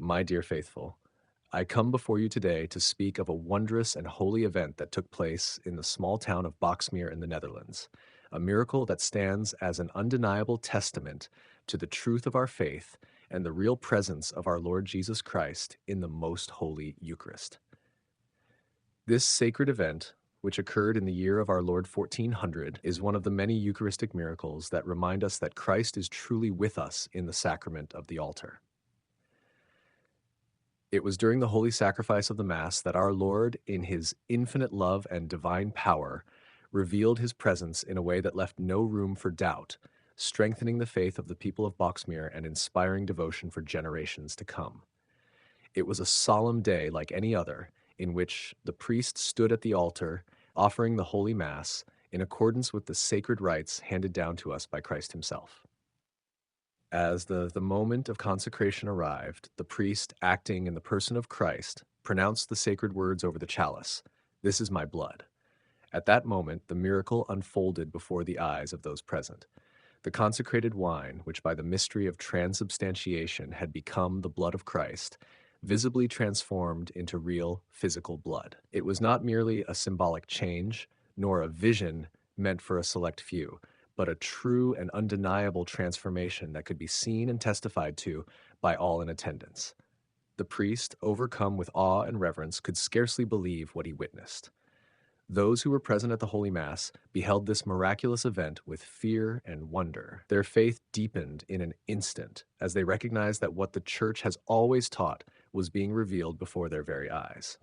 My dear faithful, I come before you today to speak of a wondrous and holy event that took place in the small town of Boxmeer in the Netherlands, a miracle that stands as an undeniable testament to the truth of our faith and the real presence of our Lord Jesus Christ in the most holy Eucharist. This sacred event, which occurred in the year of our Lord 1400, is one of the many Eucharistic miracles that remind us that Christ is truly with us in the sacrament of the altar. It was during the holy sacrifice of the Mass that our Lord, in his infinite love and divine power, revealed his presence in a way that left no room for doubt, strengthening the faith of the people of Boxmeer and inspiring devotion for generations to come. It was a solemn day like any other, in which the priest stood at the altar, offering the Holy Mass in accordance with the sacred rites handed down to us by Christ himself. As the moment of consecration arrived, the priest, acting in the person of Christ, pronounced the sacred words over the chalice, "This is my blood." At that moment, the miracle unfolded before the eyes of those present. The consecrated wine, which by the mystery of transubstantiation had become the blood of Christ, visibly transformed into real physical blood. It was not merely a symbolic change, nor a vision meant for a select few, but a true and undeniable transformation that could be seen and testified to by all in attendance. The priest, overcome with awe and reverence, could scarcely believe what he witnessed. Those who were present at the Holy Mass beheld this miraculous event with fear and wonder. Their faith deepened in an instant as they recognized that what the Church has always taught was being revealed before their very eyes.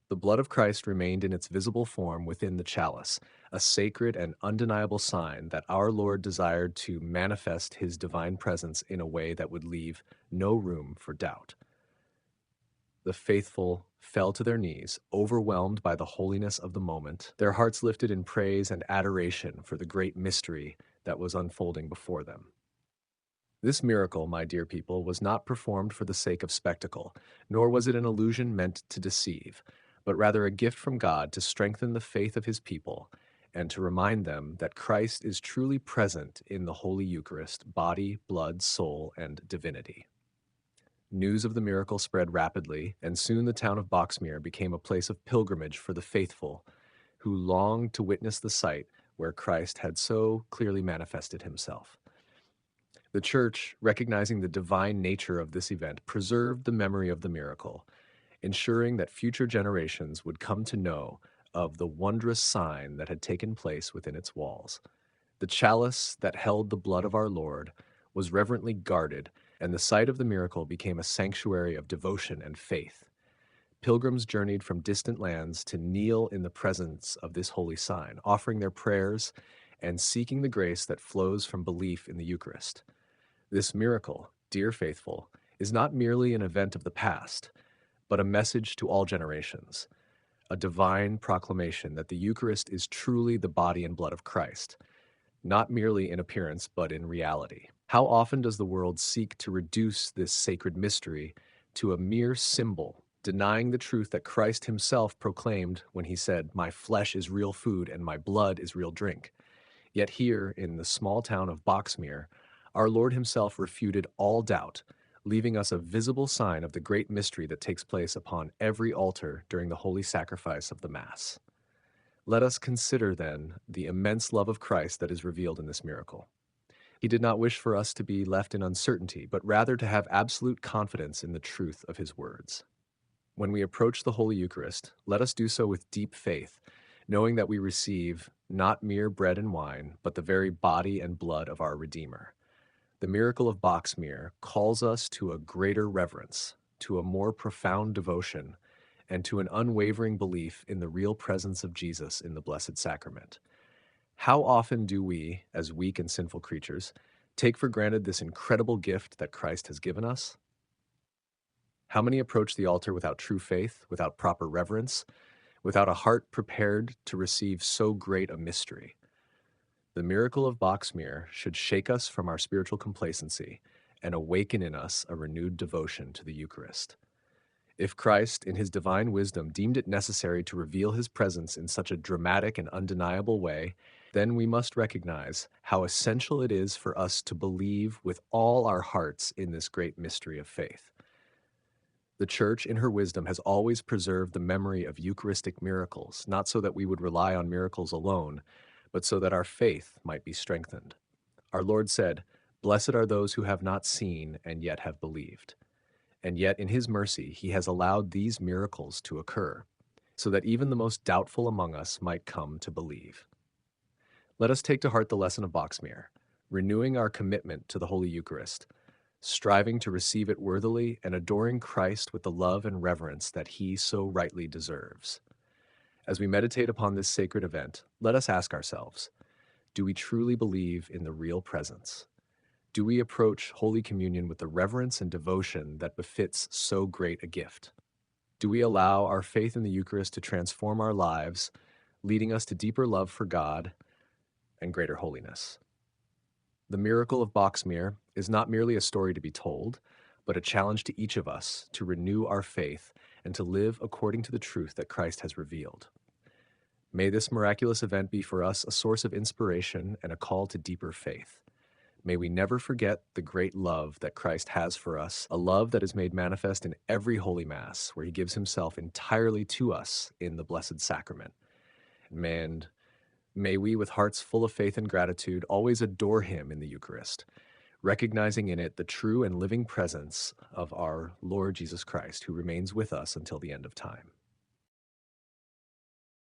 The blood of Christ remained in its visible form within the chalice, a sacred and undeniable sign that our Lord desired to manifest his divine presence in a way that would leave no room for doubt. The faithful fell to their knees, overwhelmed by the holiness of the moment, their hearts lifted in praise and adoration for the great mystery that was unfolding before them. This miracle, my dear people, was not performed for the sake of spectacle, nor was it an illusion meant to deceive, but rather a gift from God to strengthen the faith of his people and to remind them that Christ is truly present in the Holy Eucharist, body, blood, soul, and divinity. News of the miracle spread rapidly, and soon the town of Boxmeer became a place of pilgrimage for the faithful who longed to witness the site where Christ had so clearly manifested himself. The Church, recognizing the divine nature of this event, preserved the memory of the miracle, ensuring that future generations would come to know of the wondrous sign that had taken place within its walls. The chalice that held the blood of our Lord was reverently guarded, and the site of the miracle became a sanctuary of devotion and faith. Pilgrims journeyed from distant lands to kneel in the presence of this holy sign, offering their prayers and seeking the grace that flows from belief in the Eucharist. This miracle, dear faithful, is not merely an event of the past, but a message to all generations, a divine proclamation that the Eucharist is truly the body and blood of Christ, not merely in appearance, but in reality. How often does the world seek to reduce this sacred mystery to a mere symbol, denying the truth that Christ himself proclaimed when he said, "My flesh is real food and my blood is real drink"? Yet here, in the small town of Boxmeer, our Lord himself refuted all doubt, leaving us a visible sign of the great mystery that takes place upon every altar during the holy sacrifice of the Mass. Let us consider, then, the immense love of Christ that is revealed in this miracle. He did not wish for us to be left in uncertainty, but rather to have absolute confidence in the truth of his words. When we approach the Holy Eucharist, let us do so with deep faith, knowing that we receive not mere bread and wine, but the very body and blood of our Redeemer. The miracle of Boxmeer calls us to a greater reverence, to a more profound devotion, and to an unwavering belief in the real presence of Jesus in the Blessed Sacrament. How often do we, as weak and sinful creatures, take for granted this incredible gift that Christ has given us? How many approach the altar without true faith, without proper reverence, without a heart prepared to receive so great a mystery? The miracle of Boxmeer should shake us from our spiritual complacency and awaken in us a renewed devotion to the Eucharist. If Christ, in his divine wisdom, deemed it necessary to reveal his presence in such a dramatic and undeniable way, then we must recognize how essential it is for us to believe with all our hearts in this great mystery of faith. The Church, in her wisdom, has always preserved the memory of Eucharistic miracles, not so that we would rely on miracles alone, but so that our faith might be strengthened. Our Lord said, "Blessed are those who have not seen and yet have believed." And yet, in His mercy, He has allowed these miracles to occur, so that even the most doubtful among us might come to believe. Let us take to heart the lesson of Boxmeer, renewing our commitment to the Holy Eucharist, striving to receive it worthily, and adoring Christ with the love and reverence that He so rightly deserves. As we meditate upon this sacred event, let us ask ourselves, do we truly believe in the real presence? Do we approach Holy Communion with the reverence and devotion that befits so great a gift? Do we allow our faith in the Eucharist to transform our lives, leading us to deeper love for God and greater holiness? The miracle of Boxmeer is not merely a story to be told, but a challenge to each of us to renew our faith and to live according to the truth that Christ has revealed. May this miraculous event be for us a source of inspiration and a call to deeper faith. May we never forget the great love that Christ has for us, a love that is made manifest in every Holy Mass, where He gives Himself entirely to us in the Blessed Sacrament. And may we, with hearts full of faith and gratitude, always adore Him in the Eucharist, recognizing in it the true and living presence of our Lord Jesus Christ, who remains with us until the end of time.